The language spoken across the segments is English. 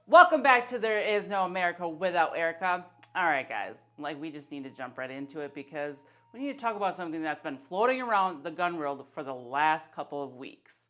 Welcome back to There Is No America Without Erica. All right, guys, we just need to jump right into it because we need to talk about something that's been floating around the gun world for the last couple of weeks.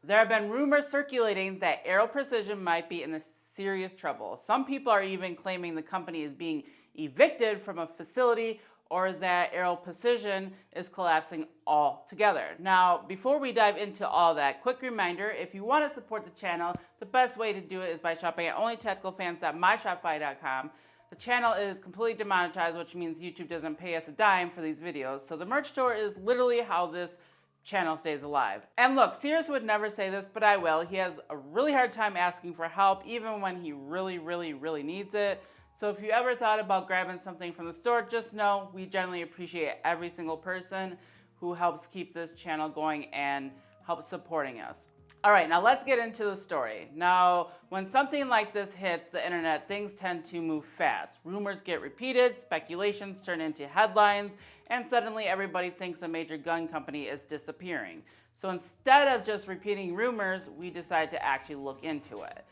There have been rumors circulating that Aero Precision might be in serious trouble. Some people are even claiming the company is being evicted from a facility or that Aero Precision is collapsing altogether. Now, before we dive into all that, quick reminder, if you want to support the channel, the best way to do it is by shopping at onlytacticalfans.myshopify.com. The channel is completely demonetized, which means YouTube doesn't pay us a dime for these videos. So the merch store is literally how this channel stays alive. And look, Sears would never say this, but I will. He has a really hard time asking for help, even when he really needs it. So if you ever thought about grabbing something from the store, just know we generally appreciate every single person who helps keep this channel going and helps supporting us. All right, now let's get into the story. Now, when something like this hits the internet, things tend to move fast. Rumors get repeated, speculations turn into headlines, and suddenly everybody thinks a major gun company is disappearing. So instead of just repeating rumors, we decide to actually look into it.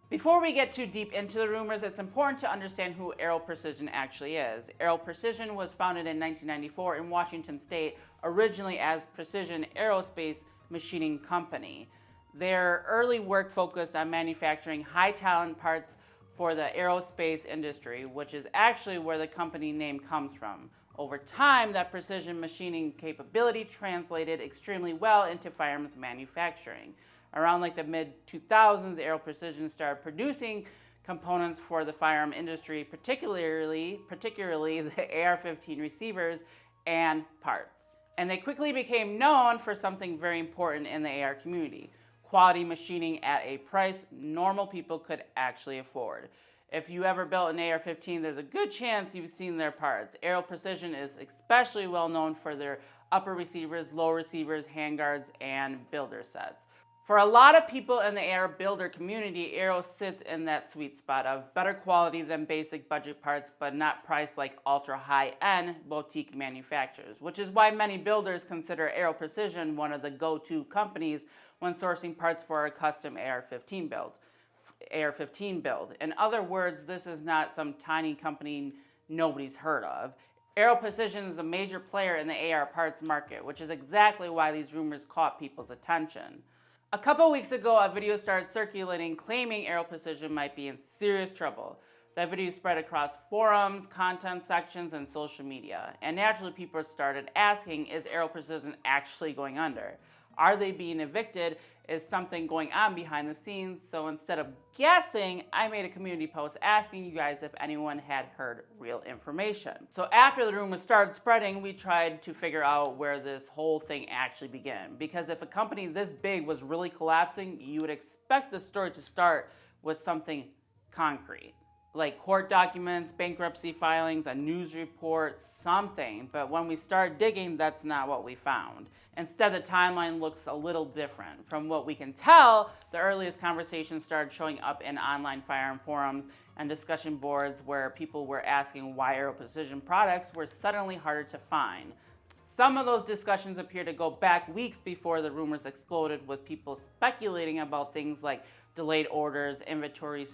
Before we get too deep into the rumors, it's important to understand who Aero Precision actually is. Aero Precision was founded in 1994 in Washington State, originally as Precision Aerospace Machining Company. Their early work focused on manufacturing high-talent parts for the aerospace industry, which is actually where the company name comes from. Over time, that precision machining capability translated extremely well into firearms manufacturing. Around the mid-2000s, Aero Precision started producing components for the firearm industry, particularly the AR-15 receivers and parts. And they quickly became known for something very important in the AR community: quality machining at a price normal people could actually afford. If you ever built an AR-15, there's a good chance you've seen their parts. Aero Precision is especially well known for their upper receivers, low receivers, handguards, and builder sets. For a lot of people in the AR builder community, Aero sits in that sweet spot of better quality than basic budget parts, but not priced like ultra high-end boutique manufacturers, which is why many builders consider Aero Precision one of the go-to companies when sourcing parts for a custom AR-15 build. In other words, this is not some tiny company nobody's heard of. Aero Precision is a major player in the AR parts market, which is exactly why these rumors caught people's attention. A couple weeks ago, a video started circulating claiming Aero Precision might be in serious trouble. That video spread across forums, content sections, and social media. And naturally, people started asking, is Aero Precision actually going under? Are they being evicted? Is something going on behind the scenes? So instead of guessing, I made a community post asking you guys if anyone had heard real information. So after the rumors started spreading, we tried to figure out where this whole thing actually began. Because if a company this big was really collapsing, you would expect the story to start with something concrete, like court documents, bankruptcy filings, a news report, something. But when we started digging, that's not what we found. Instead, the timeline looks a little different. From what we can tell, the earliest conversations started showing up in online firearm forums and discussion boards where people were asking why Aero Precision products were suddenly harder to find. Some of those discussions appear to go back weeks before the rumors exploded, with people speculating about things like delayed orders, inventory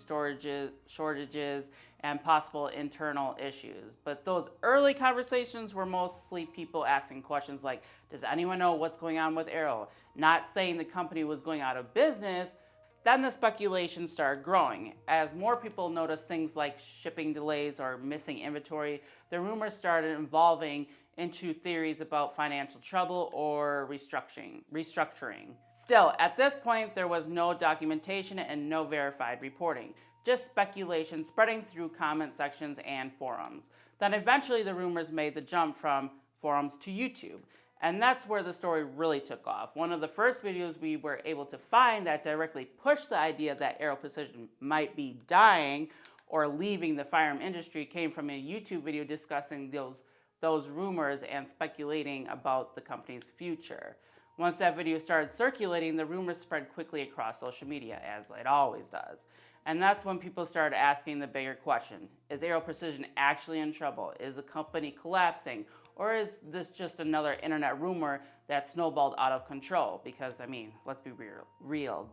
shortages, and possible internal issues. But those early conversations were mostly people asking questions like, does anyone know what's going on with Aero? Not saying the company was going out of business. Then the speculation started growing. As more people noticed things like shipping delays or missing inventory, the rumors started evolving into theories about financial trouble or restructuring. Still, at this point, there was no documentation and no verified reporting, just speculation spreading through comment sections and forums. Then eventually the rumors made the jump from forums to YouTube. And that's where the story really took off. One of the first videos we were able to find that directly pushed the idea that Aero Precision might be dying or leaving the firearm industry came from a YouTube video discussing those rumors and speculating about the company's future. Once that video started circulating, the rumors spread quickly across social media, as it always does. And that's when people started asking the bigger question: is Aero Precision actually in trouble? Is the company collapsing? Or is this just another internet rumor that snowballed out of control? Because, I mean, let's be real.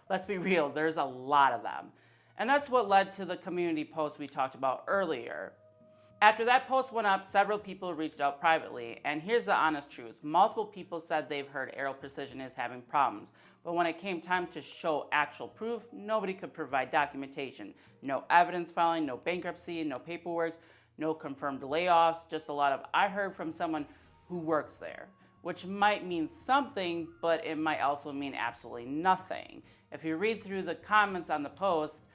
let's be real, there's a lot of them. And that's what led to the community post we talked about earlier. After that post went up, several people reached out privately, and here's the honest truth. Multiple people said they've heard Aero Precision is having problems, but when it came time to show actual proof, nobody could provide documentation. No evidence filing, no bankruptcy, no paperwork, no confirmed layoffs, just a lot of "I heard from someone who works there," which might mean something, but it might also mean absolutely nothing. If you read through the comments on the post,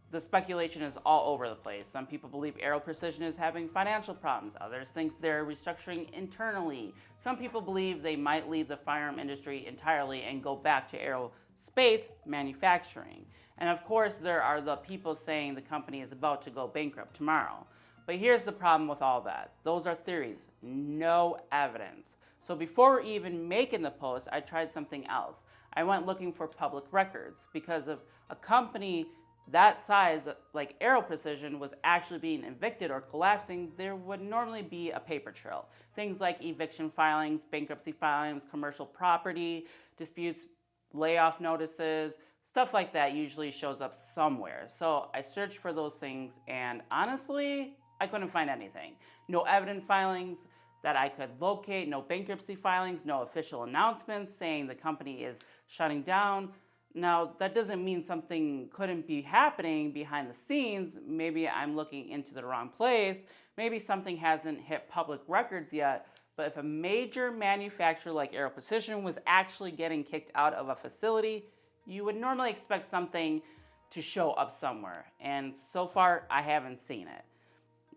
the speculation is all over the place. Some people believe Aero Precision is having financial problems. Others think they're restructuring internally. Some people believe they might leave the firearm industry entirely and go back to aerospace manufacturing. And of course, there are the people saying the company is about to go bankrupt tomorrow. But here's the problem with all that. Those are theories, no evidence. So before even making the post, I tried something else. I went looking for public records because if a company that size, like Aero Precision, was actually being evicted or collapsing, there would normally be a paper trail. Things like eviction filings, bankruptcy filings, commercial property disputes, layoff notices, stuff like that usually shows up somewhere. So I searched for those things, and honestly, I couldn't find anything. No evidence filings that I could locate, no bankruptcy filings, no official announcements saying the company is shutting down. Now, that doesn't mean something couldn't be happening behind the scenes. Maybe I'm looking into the wrong place. Maybe something hasn't hit public records yet. But if a major manufacturer like Aero Precision was actually getting kicked out of a facility, you would normally expect something to show up somewhere. And so far, I haven't seen it.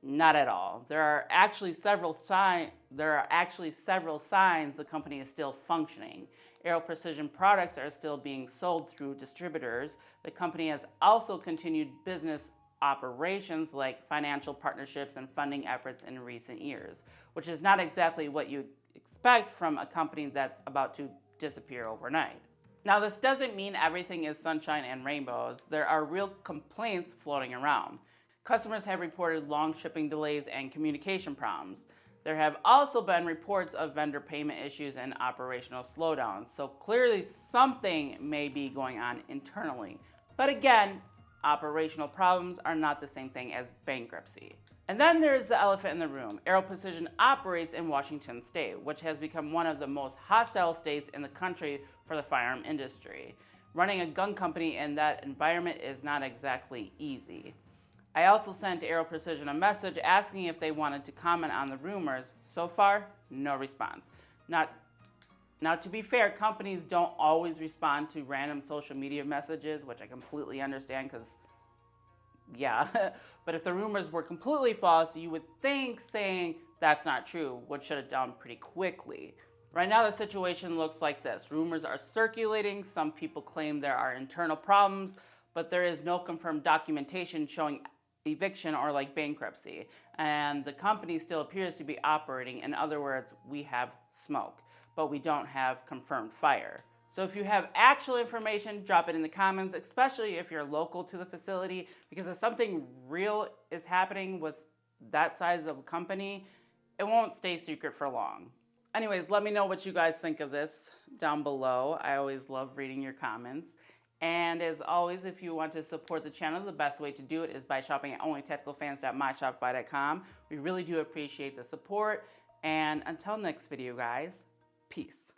Not at all. There are actually several signs the company is still functioning. Aero Precision products are still being sold through distributors. The company has also continued business operations like financial partnerships and funding efforts in recent years, which is not exactly what you expect from a company that's about to disappear overnight. Now, this doesn't mean everything is sunshine and rainbows. There are real complaints floating around. Customers have reported long shipping delays and communication problems. There have also been reports of vendor payment issues and operational slowdowns, so clearly something may be going on internally. But again, operational problems are not the same thing as bankruptcy. And then there's the elephant in the room. Aero Precision operates in Washington State, which has become one of the most hostile states in the country for the firearm industry. Running a gun company in that environment is not exactly easy. I also sent Aero Precision a message asking if they wanted to comment on the rumors. So far, no response. Now, to be fair, companies don't always respond to random social media messages, which I completely understand because, yeah. But if the rumors were completely false, you would think saying that's not true would shut it down pretty quickly. Right now, the situation looks like this. Rumors are circulating. Some people claim there are internal problems, but there is no confirmed documentation showing eviction or like bankruptcy, and the company still appears to be operating. In other words, we have smoke, but we don't have confirmed fire. So if you have actual information, drop it in the comments, especially if you're local to the facility, because if something real is happening with that size of a company, it won't stay secret for long. Anyways, let me know what you guys think of this down below. I always love reading your comments. And as always, if you want to support the channel, the best way to do it is by shopping at onlytacticalfans.myshopify.com. We really do appreciate the support. And until next video, guys, peace.